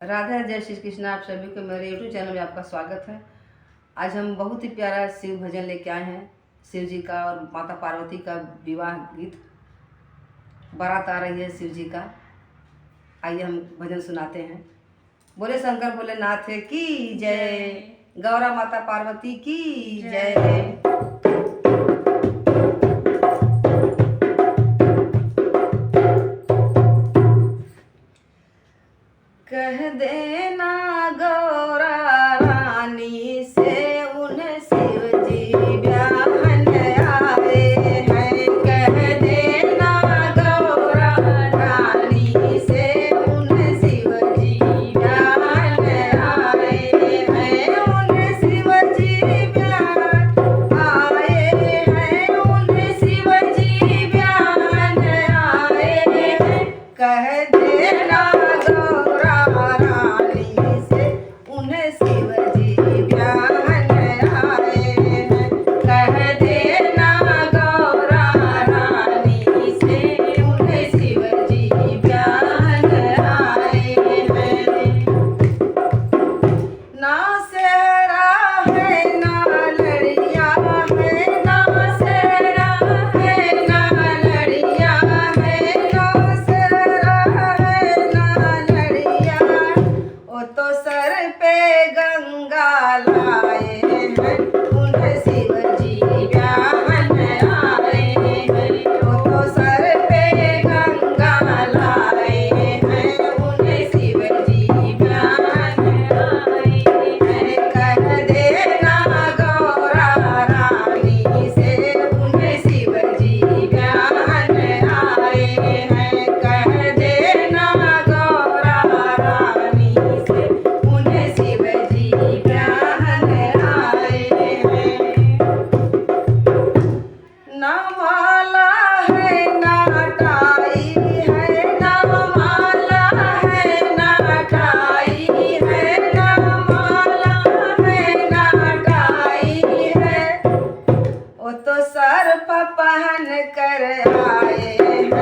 राधा जय श्री कृष्ण। आप सभी को मेरे यूट्यूब चैनल में आपका स्वागत है। आज हम बहुत ही प्यारा शिव भजन लेके आए हैं। शिव जी का और माता पार्वती का विवाह गीत, बारात आ रही है शिव जी का। आइए हम भजन सुनाते हैं। बोले शंकर भोलेनाथ की जय, गौरा माता पार्वती की जय। कह देना गौरा रानी से उन शिव जी ब्याहन आए हैं। कह देना गौरा रानी से उन शिव जी ब्याहन आए हैं। उन शिव जी ब्याहन आए हैं। उन शिव जी ब्याहन आए हैं। कह देना पहन कर आए हैं।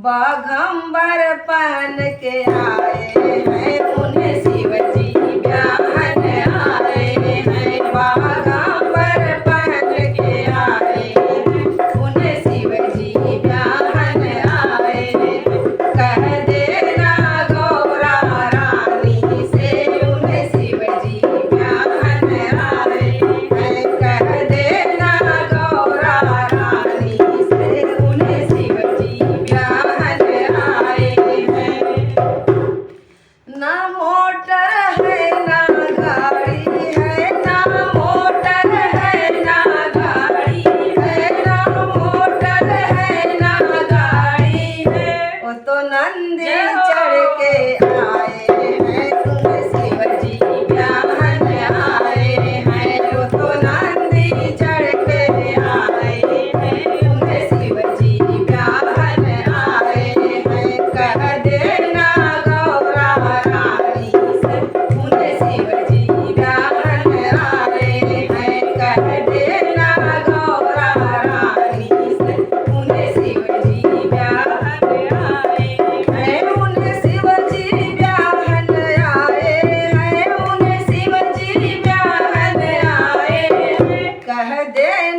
बाघंबर पहन के आए हैं। उन्हें शिव जी ब्याहन आए हैं। बाघंबर पहन के आए हैं। उन्हें शिव जी ब्याहन आए हैं। कह देना गौरा रानी से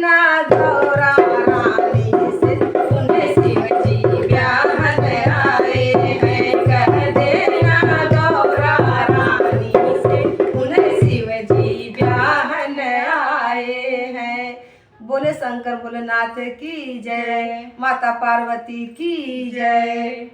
देना गौरा रानी से, उन्हें शिव जी ब्याहन आए हैं। कह देना गौरा रानी से, उन्हें शिव जी ब्याहन आए हैं। बोले शंकर भोलेनाथ की जय, माता पार्वती की जय।